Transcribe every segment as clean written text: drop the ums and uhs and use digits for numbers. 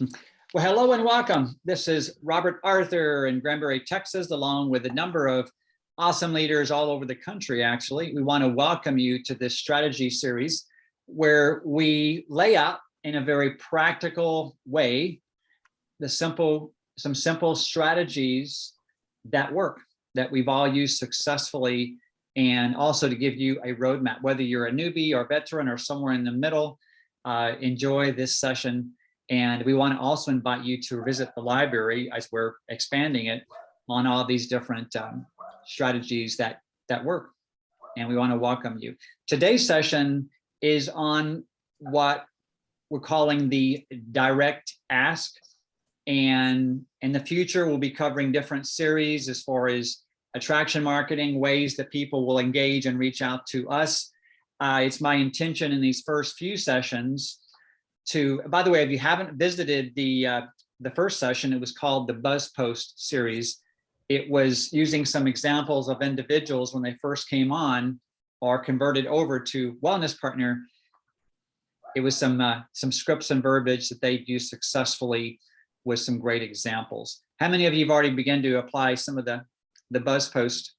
Well, hello and welcome. This is Robert Arthur in Granbury, Texas, along with a number of awesome leaders all over the country, actually. We want to welcome you to this strategy series where we lay out in a very practical way some simple strategies that work, that we've all used successfully, and also to give you a roadmap, whether you're a newbie or veteran or somewhere in the middle. Enjoy this session. And we want to also invite you to visit the library as we're expanding it on all these different strategies that work. And we want to welcome you. Today's session is on what we're calling the direct ask. And in the future, we'll be covering different series as far as attraction marketing, ways that people will engage and reach out to us. It's my intention in these first few sessions to, by the way, if you haven't visited the first session, it was called the Buzz Post series. It was using some examples of individuals when they first came on or converted over to Wellness Partner. It was some scripts and verbiage that they've used successfully with some great examples. How many of you have already begun to apply some of the Buzz Post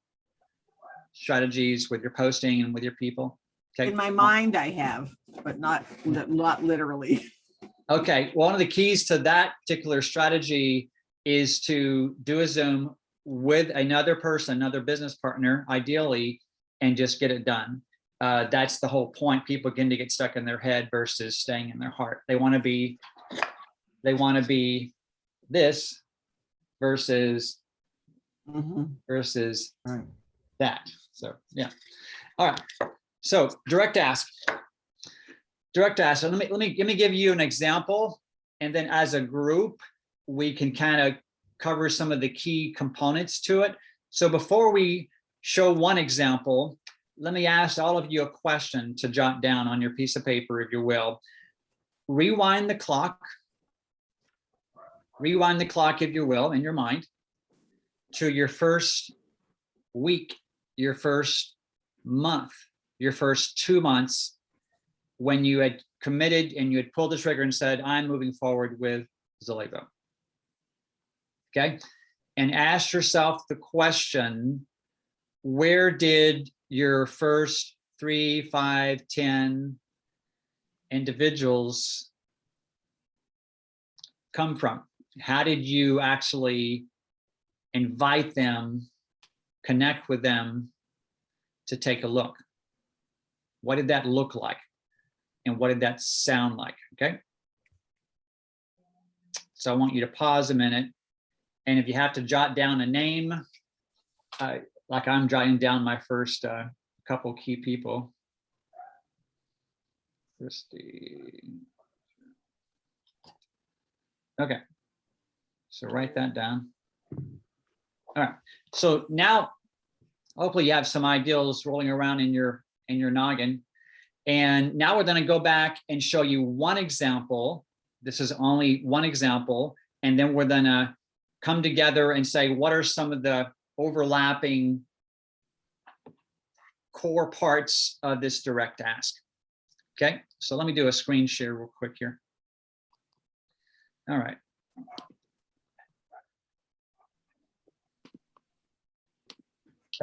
strategies with your posting and with your people? Okay. In my mind, I have, but not literally. Okay. One of the keys to that particular strategy is to do a Zoom with another person, another business partner, ideally, and just get it done. That's the whole point. People begin to get stuck in their head versus staying in their heart. They want to be this versus that. So yeah. All right. So direct ask. Let me give you an example, and then as a group, we can kind of cover some of the key components to it. So before we show one example, let me ask all of you a question to jot down on your piece of paper, if you will. Rewind the clock, if you will, in your mind, to your first week, your first month, your first 2 months, when you had committed and you had pulled the trigger and said, I'm moving forward with Zalevo. Okay. And ask yourself the question, where did your first 3, 5, 10 individuals come from? How did you actually invite them, connect with them to take a look? What did that look like? And what did that sound like? Okay. So I want you to pause a minute. And if you have to jot down a name, like I'm jotting down my first couple key people. Christy. Okay. So write that down. All right. So now, hopefully you have some ideas rolling around in your noggin. And now we're going to go back and show you one example. This is only one example. And then we're going to come together and say, what are some of the overlapping core parts of this direct ask? Okay, so let me do a screen share real quick here. All right.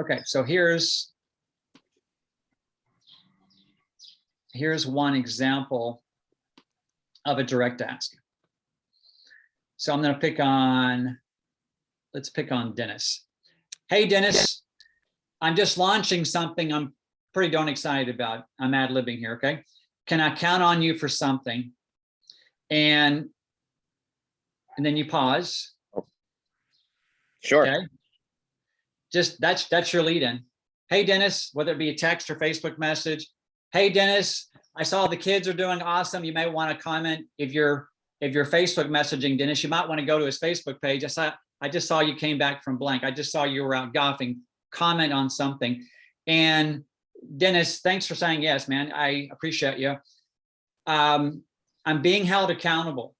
Okay, so here's one example of a direct ask. So I'm going to pick on, let's pick on Dennis. Hey, Dennis, I'm just launching something I'm pretty darn excited about. I'm ad-libbing here, okay? Can I count on you for something? And then you pause. Sure. Okay. Just that's your lead in. Hey, Dennis, whether it be a text or Facebook message. Hey, Dennis, I saw the kids are doing awesome. You may want to comment. If you're Facebook messaging Dennis, you might want to go to his Facebook page. I just saw you came back from blank. I just saw you were out golfing. Comment on something. And Dennis, thanks for saying yes, man. I appreciate you. I'm being held accountable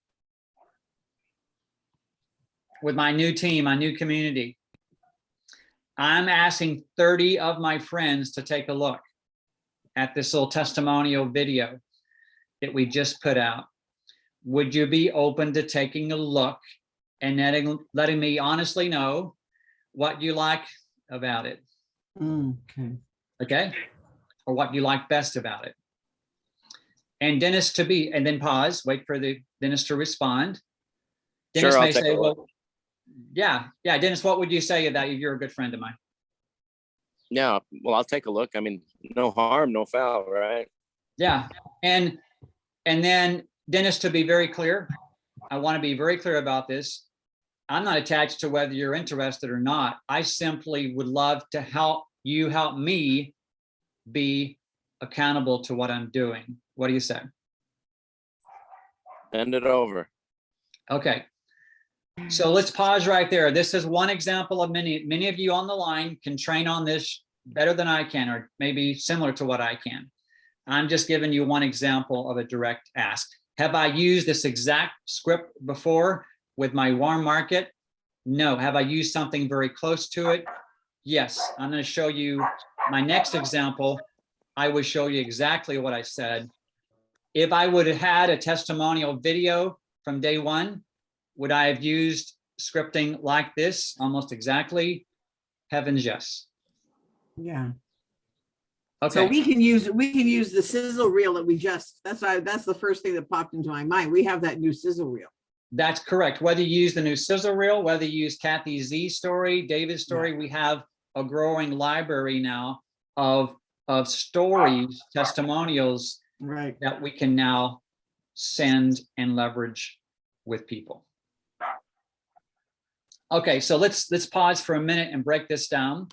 with my new team, my new community. I'm asking 30 of my friends to take a look at this little testimonial video that we just put out. would you be open to taking a look and letting me honestly know what you like about it? Okay. Okay. Or what you like best about it. And Dennis and then pause, wait for the Dennis to respond. Dennis Sure, I'll may take say, a look. well, yeah, Dennis, what would you say about you're a good friend of mine? Yeah, well, I'll take a look. I mean, no harm, no foul, right? Yeah. And then Dennis, to be very clear, I want to be very clear about this. I'm not attached to whether you're interested or not. I simply would love to help me be accountable to what I'm doing. What do you say? Send it over. Okay. So let's pause right there. This is one example of many. Many of you on the line can train on this better than I can, or maybe similar to what I can. I'm just giving you one example of a direct ask. Have I used this exact script before with my warm market? No. Have I used something very close to it? Yes. I'm going to show you my next example. I would show you exactly what I said. If I would have had a testimonial video from day one, would I have used scripting like this almost exactly? Heavens, yes. Yeah. Okay. So we can use the sizzle reel that that's the first thing that popped into my mind. We have that new sizzle reel. That's correct. Whether you use the new sizzle reel, whether you use Kathy Z story, David's story, we have a growing library now of stories, testimonials, right, that we can now send and leverage with people. Okay, so let's pause for a minute and break this down.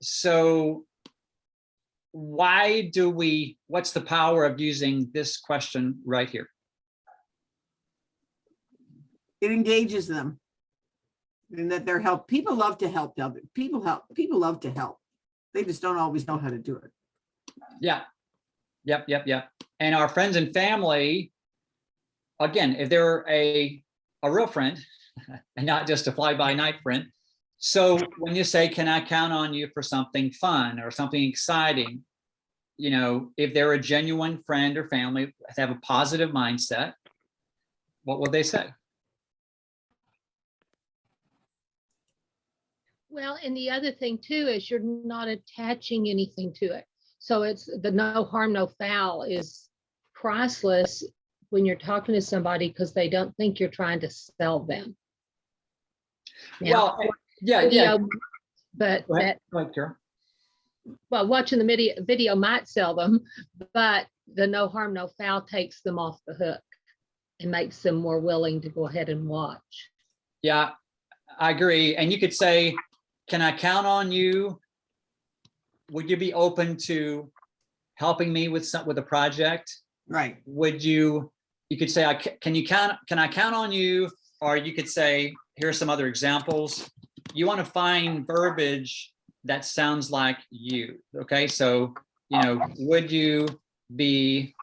So what's the power of using this question right here? It engages them, and that they're help. People love to help. People love to help. They just don't always know how to do it. Yeah. Yep. And our friends and family, again, if they're a real friend and not just a fly-by-night friend. So when you say, can I count on you for something fun or something exciting? You know, if they're a genuine friend or family, they have a positive mindset, what will they say? Well, and the other thing too is you're not attaching anything to it. So it's the no harm, no foul is priceless when you're talking to somebody because they don't think you're trying to sell them. Now, Well, yeah. But Go ahead, Carol. well, watching the video might sell them, but the no harm, no foul takes them off the hook and makes them more willing to go ahead and watch. Yeah, I agree. And you could say, can I count on you? Would you be open to helping me with a project? Right. Would you could say, can I count on you? Or you could say, here are some other examples. You want to find verbiage that sounds like you. Okay. So, you know, would you be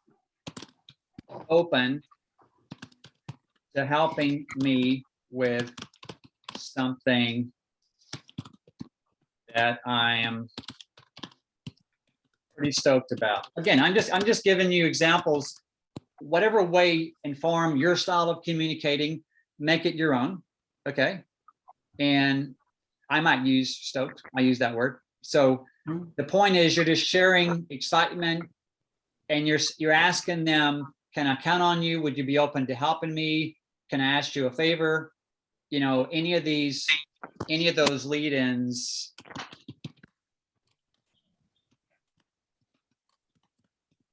open to helping me with something that I am pretty stoked about? Again, I'm just giving you examples. Whatever way inform your style of communicating, make it your own. Okay. And I might use stoked. I use that word. So the point is you're just sharing excitement and you're asking them, can I count on you? Would you be open to helping me? Can I ask you a favor? You know, any of those lead-ins.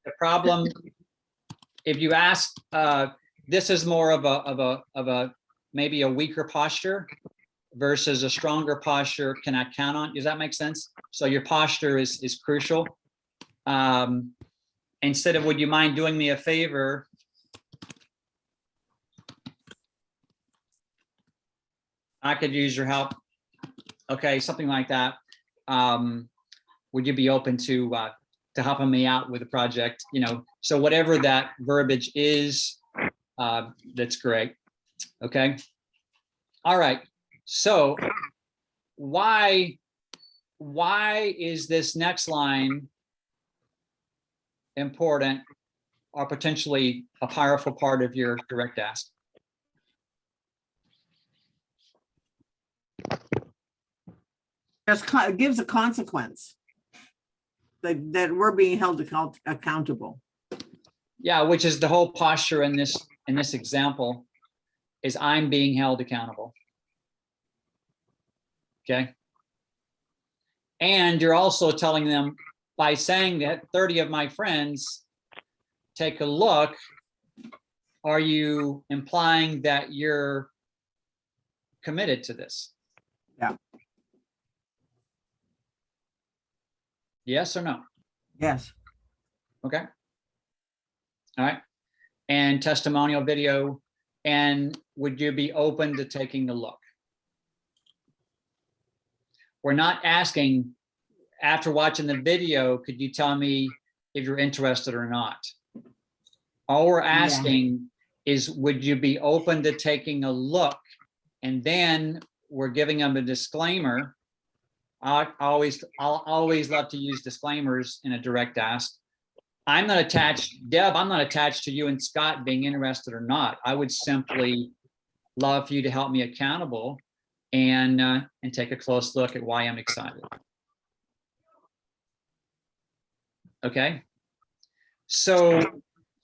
The problem, if you ask, this is more of a maybe a weaker posture versus a stronger posture. Can I count on? Does that make sense? So your posture is crucial. Instead of, would you mind doing me a favor? I could use your help. Okay, something like that. Would you be open to helping me out with a project? You know, so whatever that verbiage is, that's great. Okay. All right. So why is this next line important are potentially a powerful part of your direct ask. It gives a consequence that we're being held accountable. Yeah, which is the whole posture in this example, is I'm being held accountable. Okay. And you're also telling them, by saying that 30 of my friends take a look, are you implying that you're committed to this? Yeah. Yes or no? Yes. Okay. All right. And testimonial video. And would you be open to taking a look? We're not asking, after watching the video, could you tell me if you're interested or not? All we're asking is, would you be open to taking a look? And then we're giving them a disclaimer. I'll always love to use disclaimers in a direct ask. I'm not attached, Deb, I'm not attached to you and Scott being interested or not. I would simply love for you to help me accountable and take a close look at why I'm excited. Okay. So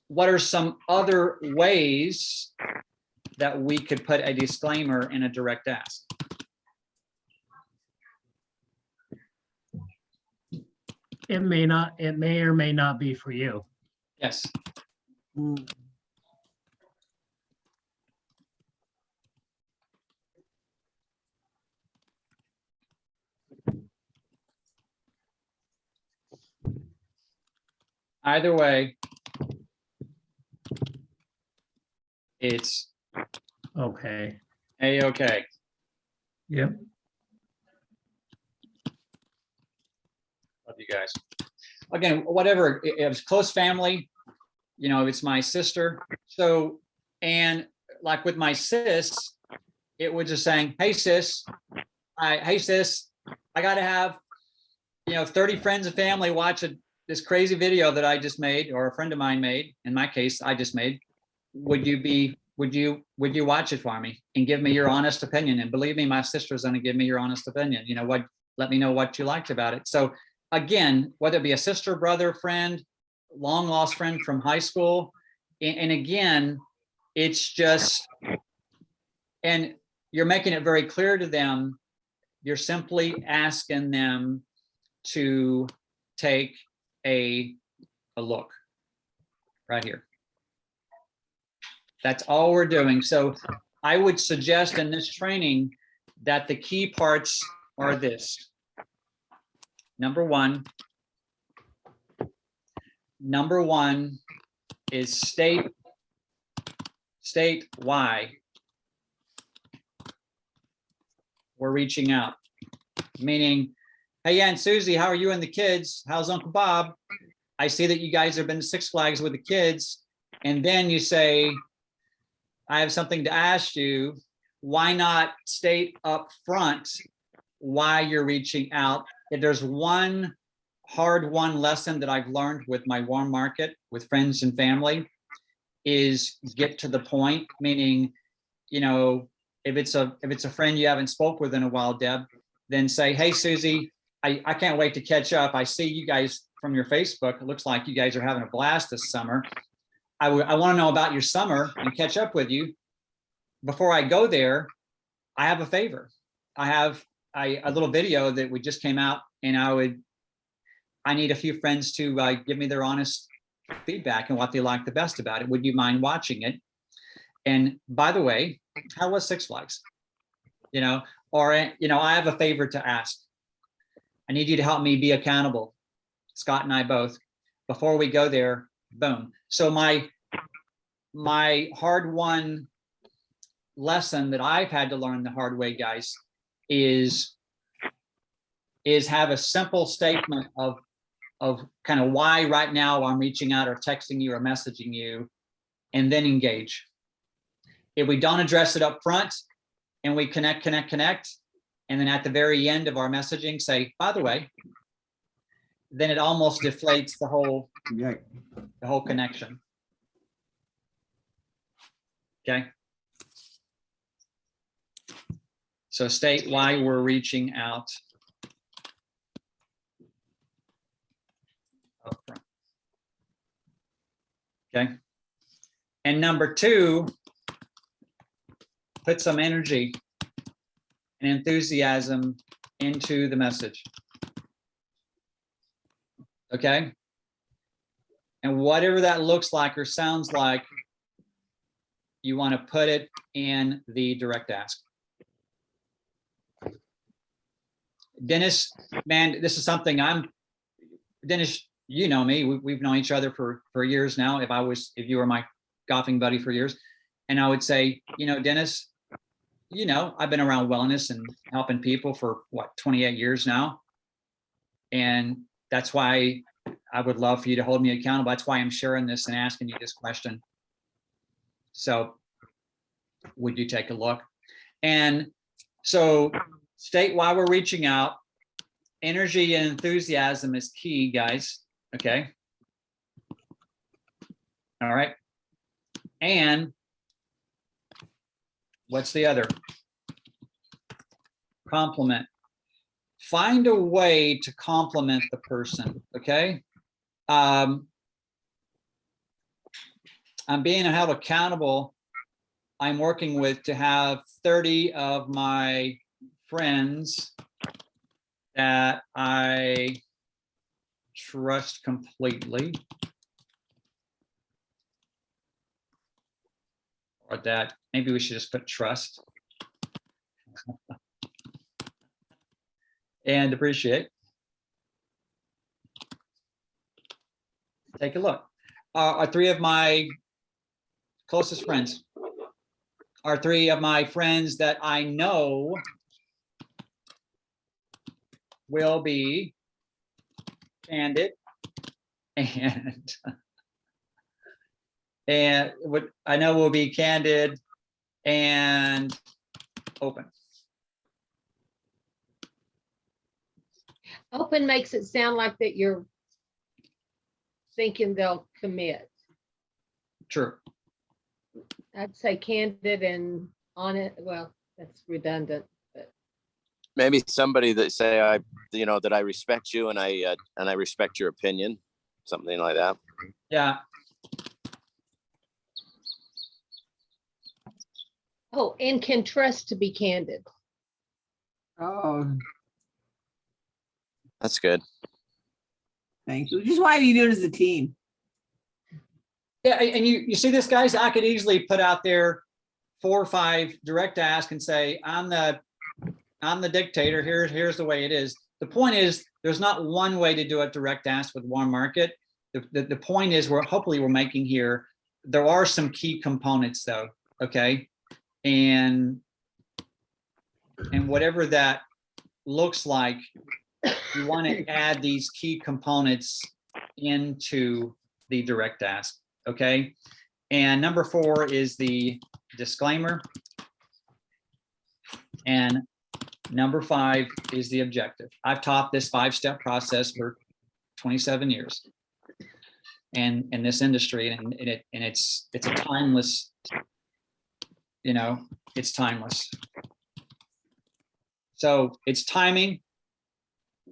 what are some other ways that we could put a disclaimer in a direct ask? It may or may not be for you. Yes. Mm. Either way, it's Okay. A-okay. Yep. Love you guys. Again, whatever, if it's close family, you know, it's my sister. So, and like with my sis, it was just saying, hey sis, I got to have, 30 friends and family watch this crazy video that I just made, or a friend of mine made. In my case, I just made. Would you watch it for me and give me your honest opinion? And believe me, my sister's going to give me your honest opinion. Let me know what you liked about it. So again, whether it be a sister, brother, friend, long lost friend from high school. And again, it's just, and you're making it very clear to them. You're simply asking them to take a look right here. That's all we're doing. So I would suggest in this training that the key parts are this. Number one is state why we're reaching out. Meaning, hey, Aunt Susie, how are you and the kids? How's Uncle Bob? I see that you guys have been to Six Flags with the kids. And then you say, I have something to ask you. Why not state up front why you're reaching out? If there's one hard-won lesson that I've learned with my warm market with friends and family, is get to the point. Meaning, if it's a friend you haven't spoke with in a while, Deb, then say, hey, Susie, I can't wait to catch up. I see you guys from your Facebook. It looks like you guys are having a blast this summer. I want to know about your summer and catch up with you. Before I go there, I have a favor. I have a little video that we just came out, and I need a few friends to give me their honest feedback and what they like the best about it. Would you mind watching it? And by the way, how was Six Flags? Or I have a favor to ask. I need you to help me be accountable. Scott and I both, before we go there, boom. So my hard-won lesson that I've had to learn the hard way, guys, is have a simple statement of kind of why right now I'm reaching out or texting you or messaging you, and then engage. If we don't address it up front and we connect, and then at the very end of our messaging say, by the way, then it almost deflates the whole connection. Okay. So state why we're reaching out. Upfront. Okay. And number two, put some energy and enthusiasm into the message. Okay. And whatever that looks like or sounds like, you want to put it in the direct ask. Dennis, man, this is something Dennis, you know me, we've known each other for years now. If you were my golfing buddy for years, and I would say, Dennis, I've been around wellness and helping people for what, 28 years now. And that's why I would love for you to hold me accountable. That's why I'm sharing this and asking you this question. So would you take a look? And so state why we're reaching out. Energy and enthusiasm is key, guys. Okay. All right. And what's the other? Compliment. Find a way to compliment the person. Okay. I'm being held accountable. I'm working with to have 30 of my friends that I trust completely, or that maybe we should just put trust and appreciate. Take a look. Are 3 of my closest friends, are 3 of my friends that I know will be candid and what I know will be candid and open. Open makes it sound like that you're thinking they'll commit. True. I'd say candid and on it. Well, that's redundant. Maybe somebody that say that I respect you and I respect your opinion, something like that. Yeah. Oh, and can trust to be candid. Oh, That's good. thank you. Just why do you do it as a team? Yeah, and you see this, guys, I could easily put out there 4 or 5 direct ask and say, I'm the dictator. Here's the way it is. The point is, there's not one way to do a direct ask with warm market. The point is, hopefully we're making here, there are some key components though, okay? And whatever that looks like, you want to add these key components into the direct ask, okay? And number 4 is the disclaimer. And number 5 is the objective. I've taught this 5-step process for 27 years and in this industry, and it's a timeless, it's timeless. So it's timing.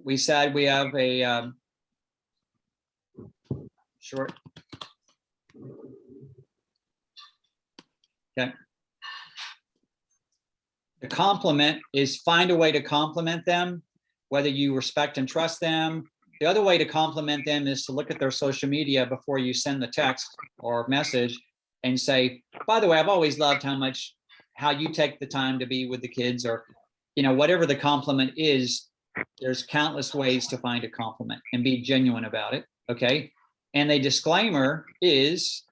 We said we have a short. Okay. The compliment is find a way to compliment them, whether you respect and trust them. The other way to compliment them is to look at their social media before you send the text or message and say, by the way, I've always loved how you take the time to be with the kids, or, whatever the compliment is. There's countless ways to find a compliment and be genuine about it. Okay. And the disclaimer is,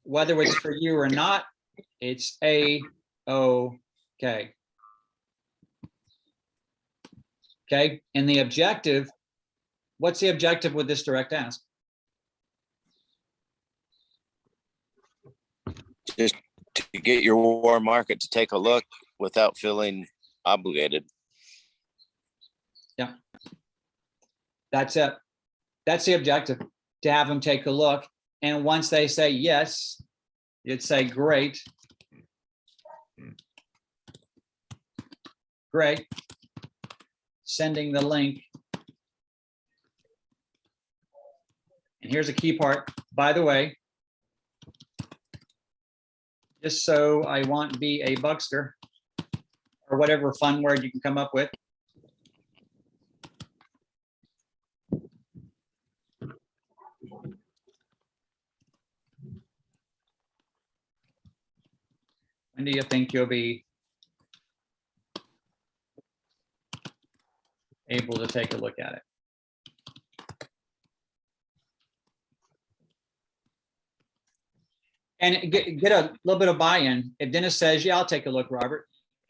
whether it's for you or not, it's okay. Okay. And the objective, what's the objective with this direct ask? Just to get your warm market to take a look without feeling obligated. Yeah. That's it. That's the objective, to have them take a look. And once they say yes, you'd say, great. Great. Sending the link. And here's a key part, by the way. Just so I want be a bugster, or whatever fun word you can come up with. When do you think you'll be able to take a look at it? And get a little bit of buy-in. If Dennis says, yeah, I'll take a look, Robert,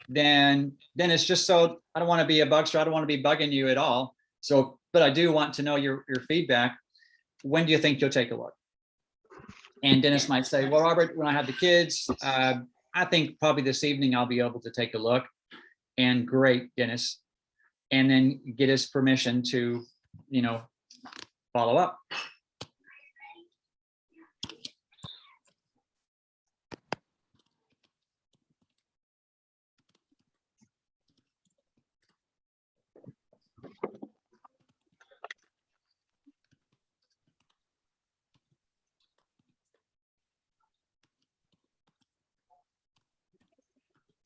then it's just so, I don't want to be a bugster. I don't want to be bugging you at all. So, but I do want to know your feedback. When do you think you'll take a look? And Dennis might say, well, Robert, when I have the kids, I think probably this evening I'll be able to take a look. And great, Dennis. And then get his permission to, you know, follow up.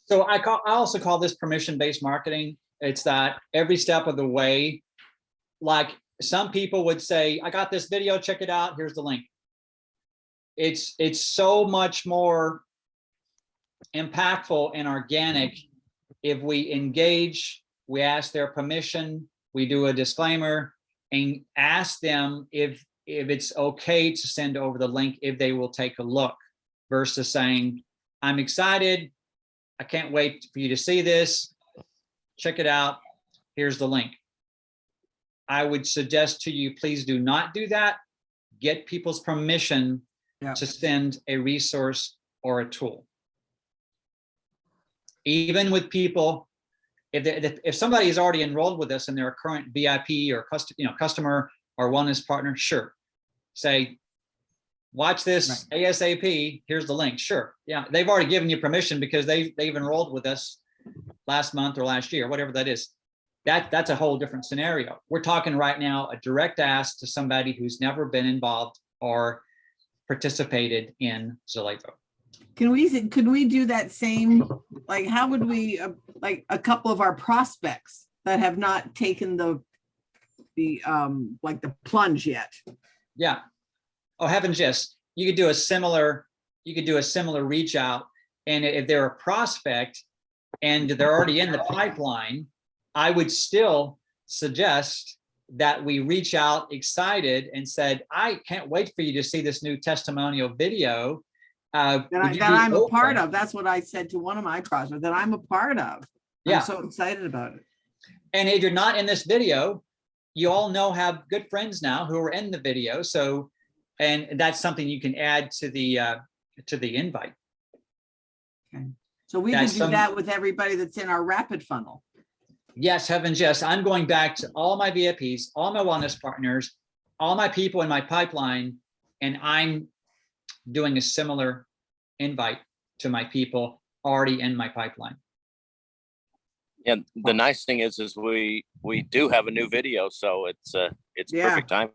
So I also call this permission-based marketing. It's that every step of the way, like some people would say, I got this video, check it out, here's the link. It's so much more impactful and organic if we engage, we ask their permission, we do a disclaimer and ask them if it's okay to send over the link, if they will take a look, versus saying, I'm excited, I can't wait for you to see this. Check it out. Here's the link. I would suggest to you, please do not do that. Get people's permission to send a resource or a tool. Even with people, if somebody is already enrolled with us and they're a current VIP or customer or wellness partner, sure. Say, watch this ASAP, here's the link. Sure, yeah, they've already given you permission because they've enrolled with us last month or last year, whatever that is. That's a whole different scenario. We're talking right now a direct ask to somebody who's never been involved or participated in Zolevo. Could we do that same, like, how would we, like a couple of our prospects that have not taken the plunge yet? Yeah. Oh, heavens, yes. You could do a similar reach out. And if they're a prospect and they're already in the pipeline, I would still suggest that we reach out excited and said, I can't wait for you to see this new testimonial video. That I'm a part of. That's what I said to one of my prospects, that I'm a part of. Yeah. I'm so excited about it. And if you're not in this video, you all have good friends now who are in the video. So, and that's something you can add to the invite. Okay. So we can do that with everybody that's in our rapid funnel. Yes, heavens, yes. I'm going back to all my VIPs, all my wellness partners, all my people in my pipeline, and I'm doing a similar invite to my people already in my pipeline. Yeah, the nice thing is we do have a new video, so it's perfect time.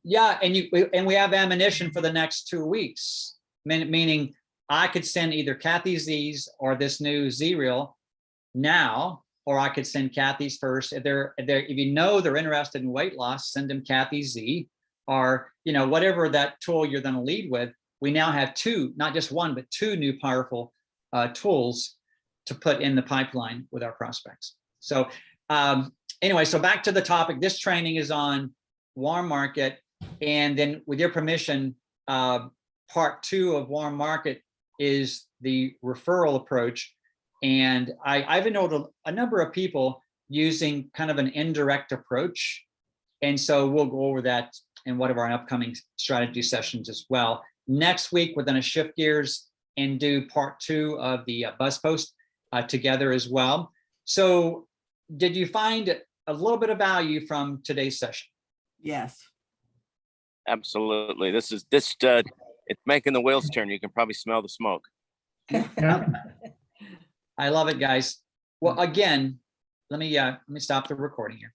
Yeah, and we have ammunition for the next 2 weeks, meaning I could send either Kathy Z's or this new Z reel now, or I could send Kathy's first. If you know they're interested in weight loss, send them Kathy Z, or whatever that tool you're going to lead with. We now have two, not just one, but two new powerful tools to put in the pipeline with our prospects. So anyway, so back to the topic. This training is on warm market, and then with your permission, part 2 of warm market is the referral approach. And I've enrolled a number of people using kind of an indirect approach. And so we'll go over that in one of our upcoming strategy sessions as well. Next week, we're going to shift gears and do part 2 of the buzz post together as well. So did you find a little bit of value from today's session? Yes. Absolutely. This It's making the wheels turn. You can probably smell the smoke. Yeah. I love it, guys. Well, again, let me stop the recording here.